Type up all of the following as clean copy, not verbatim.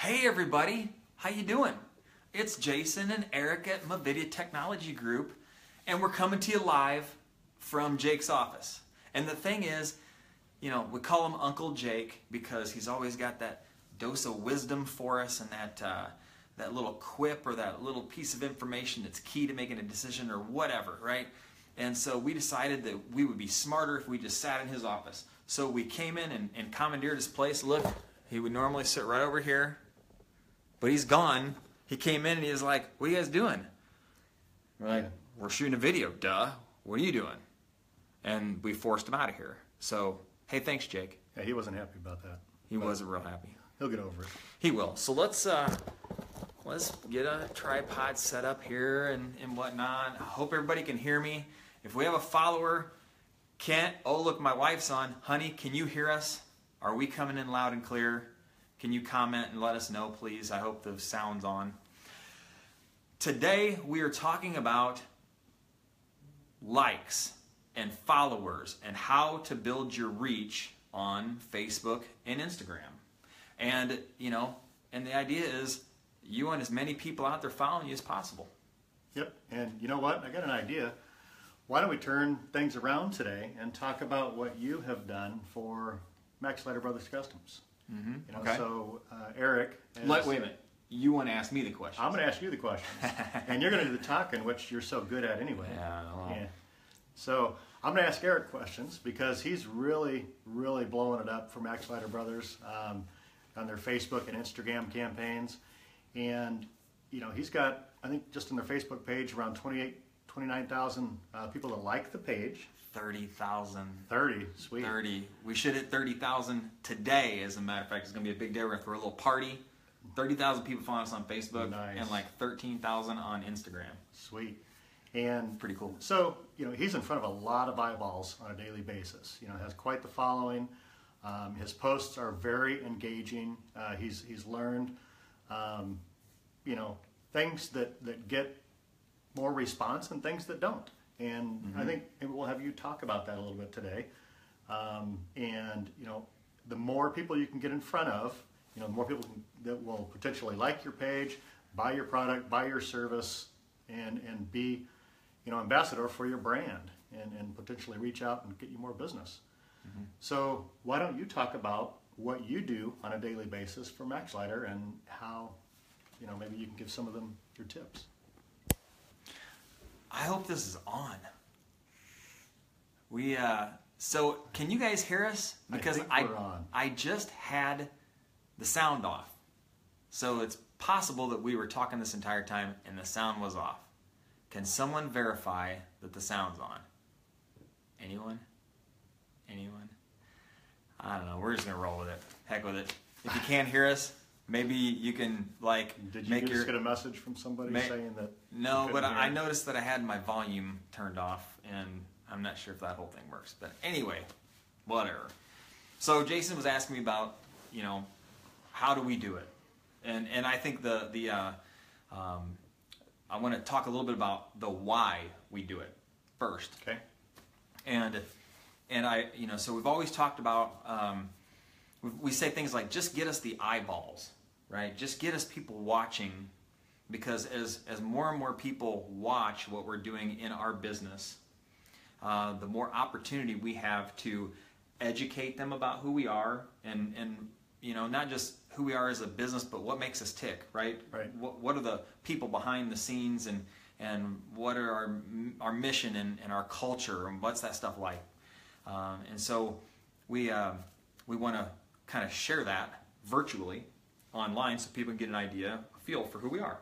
Hey everybody, how you doing? It's Jason and Eric at Movidia Technology Group, and we're coming to you live from Jake's office. And the thing is, you know, we call him Uncle Jake because he's always got that dose of wisdom for us and that little quip or that little piece of information that's key to making a decision or whatever, right? And so we decided that we would be smarter if we just sat in his office. So we came in and commandeered his place. Look, he would normally sit right over here, but he's gone. He came in and he was like, "What are you guys doing?" We're like, "We're shooting a video, duh. What are you doing?" And we forced him out of here. So, hey, thanks, Jake. Yeah, he wasn't happy about that. He wasn't real happy. He'll get over it. He will. So let's get a tripod set up here and whatnot. I hope everybody can hear me. If we have a follower, Kent, oh look, my wife's on. Honey, can you hear us? Are we coming in loud and clear? Can you comment and let us know, please? I hope the sound's on. Today we are talking about likes and followers and how to build your reach on Facebook and Instagram. And, you know, and the idea is you want as many people out there following you as possible. Yep, and you know what? I got an idea. Why don't we turn things around today and talk about what you have done for MaxLighter Brothers Customs? Mm-hmm. You know, Okay. So Eric, Wait a minute. You want to ask me the question? I'm going to ask you the questions, and you're going to do the talking, which you're so good at anyway. Yeah. Well, Yeah. So I'm going to ask Eric questions because he's really, really blowing it up for MaxLighter Brothers on their Facebook and Instagram campaigns, and you know he's got, I think, just on their Facebook page around 29,000 people that like the page. 30,000. 30, sweet. 30. We should hit 30,000 today, as a matter of fact. It's going to be a big day. We're going to throw a little party. 30,000 people following us on Facebook. Nice. And like 13,000 on Instagram. Sweet. And Pretty cool. so, you know, he's in front of a lot of eyeballs on a daily basis. You know, has quite the following. His posts are very engaging. He's learned, you know, things that get more response and things that don't. And I think we'll have you talk about that a little bit today. And, you know, the more people you can get in front of, you know, the more people that will potentially like your page, buy your product, buy your service, and be, you know, ambassador for your brand and potentially reach out and get you more business. So why don't you talk about what you do on a daily basis for MaxLighter and how, you know, maybe you can give some of them your tips. I hope this is on. So can you guys hear us? Because I think we're on. I just had the sound off. So it's possible that we were talking this entire time and the sound was off. Can someone verify that the sound's on? Anyone? Anyone? I don't know. We're just going to roll with it. Heck with it. If you can't hear us, maybe you can, like, Did you just get a message from somebody saying that? No, but I noticed that I had my volume turned off, and I'm not sure if that whole thing works. But anyway, whatever. So Jason was asking me about, you know, how do we do it? And I think I want to talk a little bit about the why we do it first. Okay. And I, you know, so we've always talked about, we say things like, just get us the eyeballs, right? Just get us people watching, because as more and more people watch what we're doing in our business, the more opportunity we have to educate them about who we are and you know, not just who we are as a business, but what makes us tick, right? Right. What are the people behind the scenes and what are our mission and our culture and what's that stuff like? And so we want to kind of share that virtually online so people can get an idea, a feel for who we are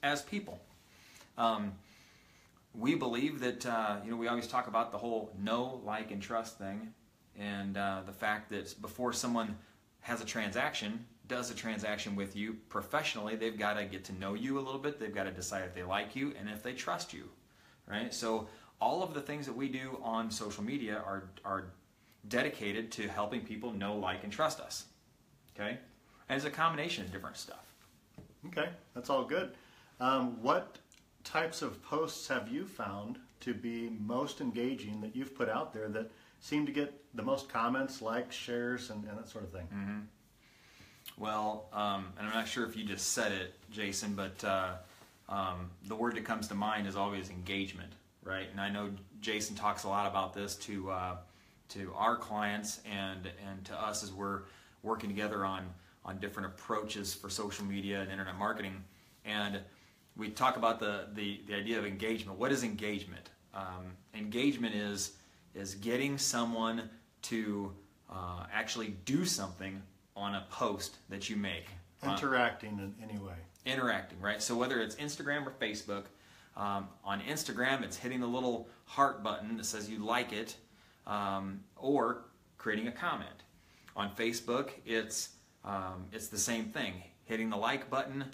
as people. We believe that, you know, we always talk about the whole know, like, and trust thing, and the fact that before someone has a transaction, does a transaction with you professionally, they've got to get to know you a little bit, they've got to decide if they like you and if they trust you, right? So all of the things that we do on social media are dedicated to helping people know, like, and trust us, okay? And it's a combination of different stuff. Okay, that's all good. What types of posts have you found to be most engaging that you've put out there that seem to get the most comments, likes, shares, and that sort of thing? Well, and I'm not sure if you just said it, Jason, but the word that comes to mind is always engagement, right? And I know Jason talks a lot about this to our clients and to us as we're working together on different approaches for social media and internet marketing. And we talk about the idea of engagement. What is engagement? Engagement is getting someone to actually do something on a post that you make. Interacting in any way. Interacting, right? So whether it's Instagram or Facebook, on Instagram it's hitting the little heart button that says you like it, or creating a comment. On Facebook, it's the same thing, hitting the like button,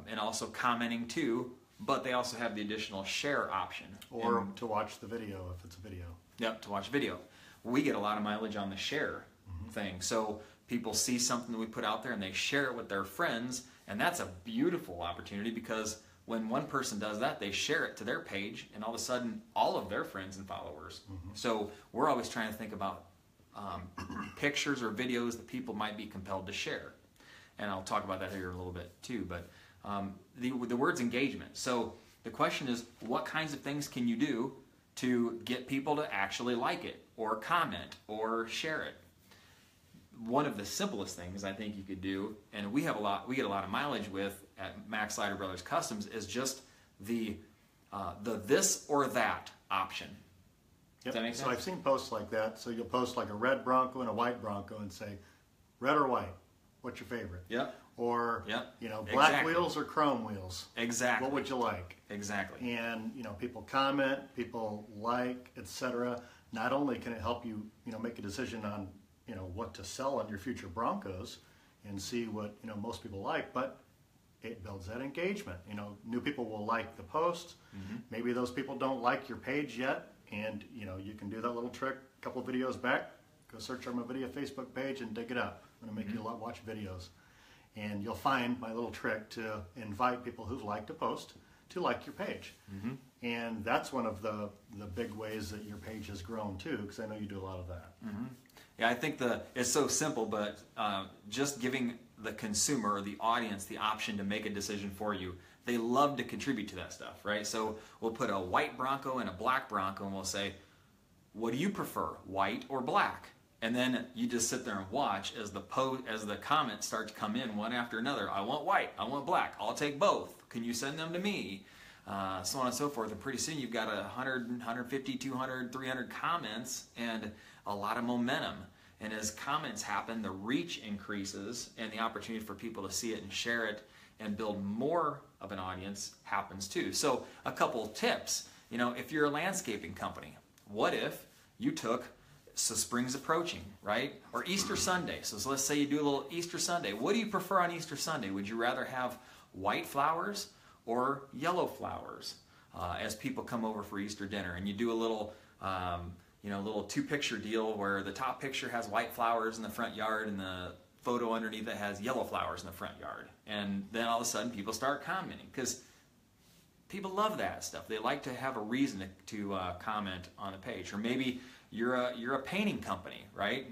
and also commenting too. But they also have the additional share option, or to watch the video if it's a video. Yep, to watch video. We get a lot of mileage on the share thing. So people see something that we put out there and they share it with their friends, and that's a beautiful opportunity, because when one person does that, they share it to their page, and all of a sudden all of their friends and followers. So we're always trying to think about pictures or videos that people might be compelled to share. And I'll talk about that here in a little bit too. But the word's engagement. So the question is, what kinds of things can you do to get people to actually like it or comment or share it? One of the simplest things I think you could do, and we get a lot of mileage with at Max Slider Brothers Customs, is just the this or that option. Yep. Does that make sense? So I've seen posts like that. So you'll post like a red Bronco and a white Bronco and say, red or white, what's your favorite? Yep. Or, Yep. Black Exactly. wheels or chrome wheels? Exactly. What would you like? Exactly. And, people comment, people like, etc. Not only can it help you, make a decision on, what to sell on your future Broncos and see what, most people like, but it builds that engagement. New people will like the post. Maybe those people don't like your page yet, and, you can do that little trick a couple of videos back. Go search on my video Facebook page and dig it up. I'm going to make you watch videos. And you'll find my little trick to invite people who've liked a post to like your page. And that's one of the big ways that your page has grown too, because I know you do a lot of that. Yeah, I think it's so simple, but just giving the consumer or the audience the option to make a decision for you. They love to contribute to that stuff, right? So we'll put a white Bronco and a black Bronco, and we'll say, what do you prefer, white or black? And then you just sit there and watch as the comments start to come in one after another. I want white, I want black, I'll take both. Can you send them to me? So on and so forth. And pretty soon you've got 100, 150, 200, 300 comments and a lot of momentum. And as comments happen, the reach increases and the opportunity for people to see it and share it and build more of an audience happens too. So a couple tips. If you're a landscaping company, what if you took, so spring's approaching, right? Or Easter Sunday. So let's say you do a little Easter Sunday. What do you prefer on Easter Sunday? Would you rather have white flowers or yellow flowers as people come over for Easter dinner? And you do a little, little two-picture deal where the top picture has white flowers in the front yard and the photo underneath it has yellow flowers in the front yard. And then all of a sudden people start commenting, because people love that stuff. They like to have a reason to comment on a page. Or maybe you're a painting company, right?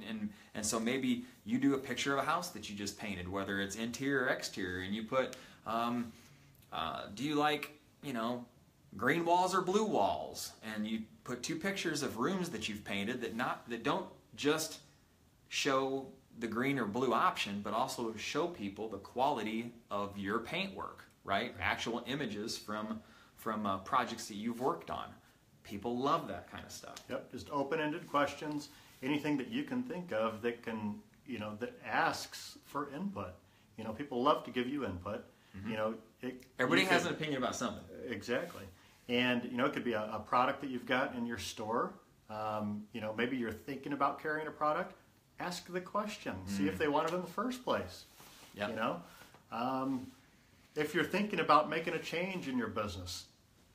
And so maybe you do a picture of a house that you just painted, whether it's interior or exterior, and you put, do you like, green walls or blue walls? And you put two pictures of rooms that you've painted that don't just show the green or blue option, but also show people the quality of your paintwork, right? Actual images from projects that you've worked on. People love that kind of stuff. Yep, just open-ended questions, anything that you can think of that can, that asks for input. People love to give you input. Everybody has an opinion about something. Exactly. And, it could be a product that you've got in your store. Maybe you're thinking about carrying a product. Ask the question. See if they want it in the first place. Yep. If you're thinking about making a change in your business,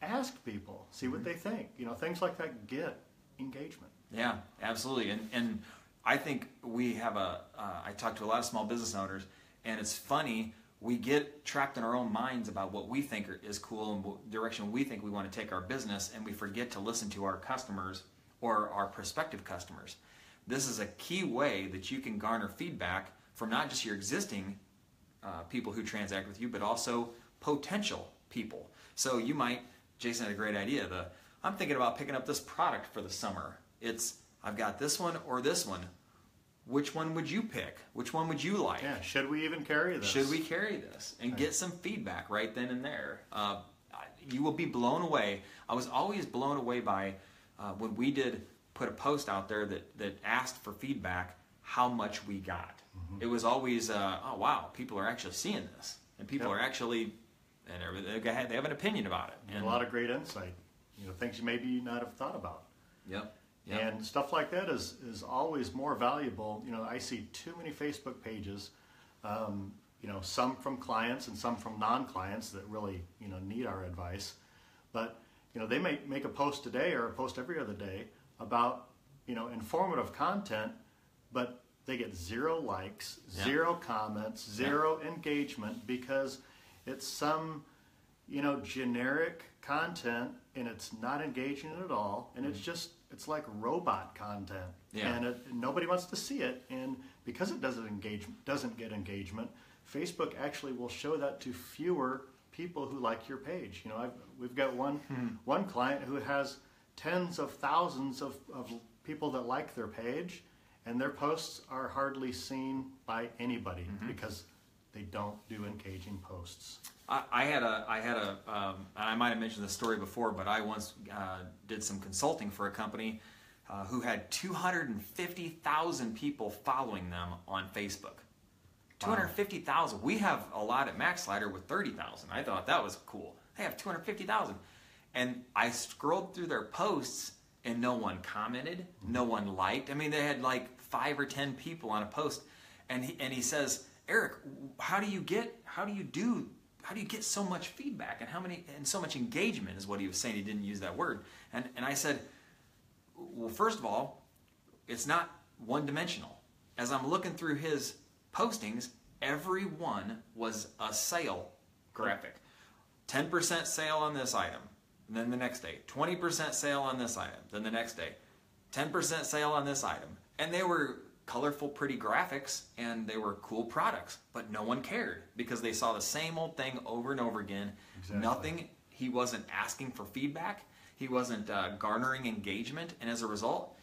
ask people. See what they think. Things like that get engagement. Yeah, absolutely. And I think we have I talk to a lot of small business owners, and it's funny, we get trapped in our own minds about what we think is cool and what direction we think we want to take our business, and we forget to listen to our customers or our prospective customers. This is a key way that you can garner feedback from not just your existing people who transact with you, but also potential people. So you might, Jason had a great idea. I'm thinking about picking up this product for the summer. I've got this one or this one. Which one would you pick? Which one would you like? Yeah, should we even carry this? Should we carry this? And get some feedback right then and there. You will be blown away. I was always blown away by when we did put a post out there that asked for feedback, how much we got. It was always, oh wow, people are actually seeing this. And people are actually, and they have an opinion about it. And a lot of great insight. Things you maybe not have thought about. Yep. And stuff like that is always more valuable. I see too many Facebook pages, some from clients and some from non-clients that really, need our advice. But, they may make a post today or a post every other day about, informative content, but they get 0 likes, 0 comments, 0 engagement because it's some, generic content and it's not engaging at all. And it's like robot content, and nobody wants to see it. And because it doesn't get engagement, Facebook actually will show that to fewer people who like your page. We've got one client who has tens of thousands of people that like their page, and their posts are hardly seen by anybody because they don't do engaging posts. I might have mentioned this story before, but I once did some consulting for a company who had 250,000 people following them on Facebook. 250,000. We have a lot at MaxSlider with 30,000. I thought that was cool. They have 250,000. And I scrolled through their posts and no one commented, no one liked. I mean, they had like 5 or 10 people on a post. And he says, Eric, how do you get so much feedback and so much engagement is what he was saying. He didn't use that word. And I said, well, first of all, it's not one-dimensional. As I'm looking through his postings, every one was a sale graphic. 10% sale on this item, and then the next day. 20% sale on this item, then the next day. 10% sale on this item. And they were colorful, pretty graphics, and they were cool products, but no one cared because they saw the same old thing over and over again. Exactly. Nothing. He wasn't asking for feedback. He wasn't garnering engagement, and as a result,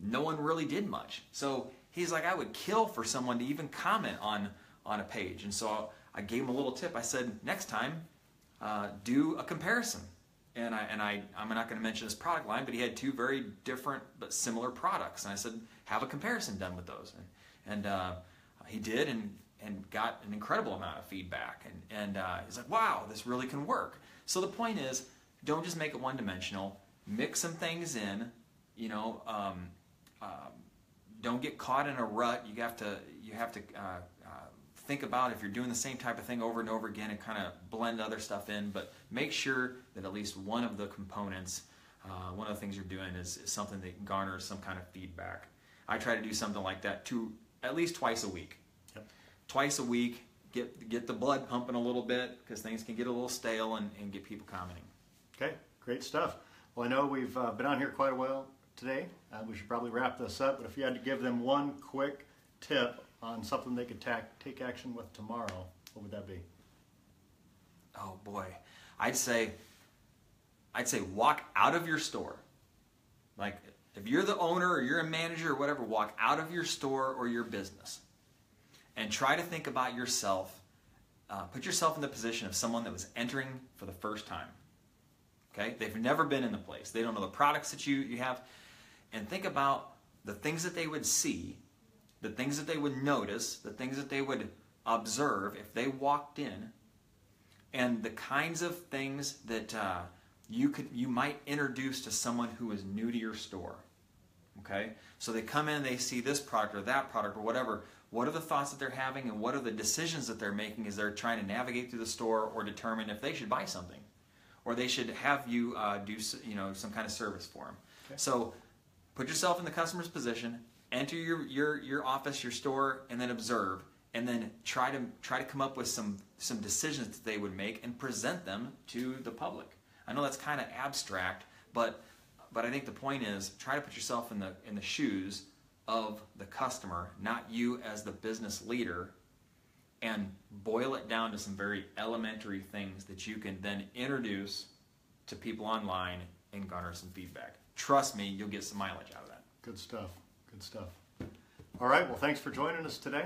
no one really did much. So he's like, I would kill for someone to even comment on a page. And so I gave him a little tip. I said, next time, do a comparison. And I'm not going to mention his product line, but he had 2 very different but similar products. And I said, have a comparison done with those. And he did and got an incredible amount of feedback. And he's like, wow, this really can work. So the point is, don't just make it one-dimensional. Mix some things in. Don't get caught in a rut. You have to think about if you're doing the same type of thing over and over again and kind of blend other stuff in, but make sure that at least one of the components, one of the things you're doing is something that garners some kind of feedback. I try to do something like that at least twice a week. Yep. Twice a week, get the blood pumping a little bit because things can get a little stale and get people commenting. Okay, great stuff. Well, I know we've been on here quite a while today. We should probably wrap this up, but if you had to give them one quick tip on something they could take action with tomorrow, what would that be? Oh boy, I'd say walk out of your store. Like if you're the owner or you're a manager or whatever, walk out of your store or your business and try to think about yourself. Put yourself in the position of someone that was entering for the first time. Okay, they've never been in the place. They don't know the products that you have, and think about the things that they would see, the things that they would notice, the things that they would observe if they walked in, and the kinds of things that you might introduce to someone who is new to your store. Okay? So they come in, they see this product or that product or whatever. What are the thoughts that they're having and what are the decisions that they're making as they're trying to navigate through the store or determine if they should buy something or they should have you do some kind of service for them. Okay. So put yourself in the customer's position, enter your office, your store, and then observe, and then try to come up with some decisions that they would make and present them to the public. I know that's kind of abstract, but I think the point is try to put yourself in the shoes of the customer, not you as the business leader, and boil it down to some very elementary things that you can then introduce to people online and garner some feedback. Trust me, you'll get some mileage out of that. Good stuff. Good stuff. All right. Well, thanks for joining us today.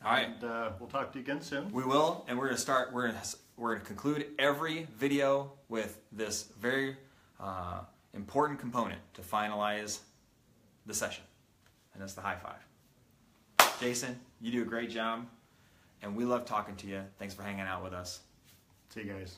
All right. And we'll talk to you again soon. We will, and we're going to start. We're going to conclude every video with this very important component to finalize the session, and that's the high five. Jason, you do a great job, and we love talking to you. Thanks for hanging out with us. See you guys.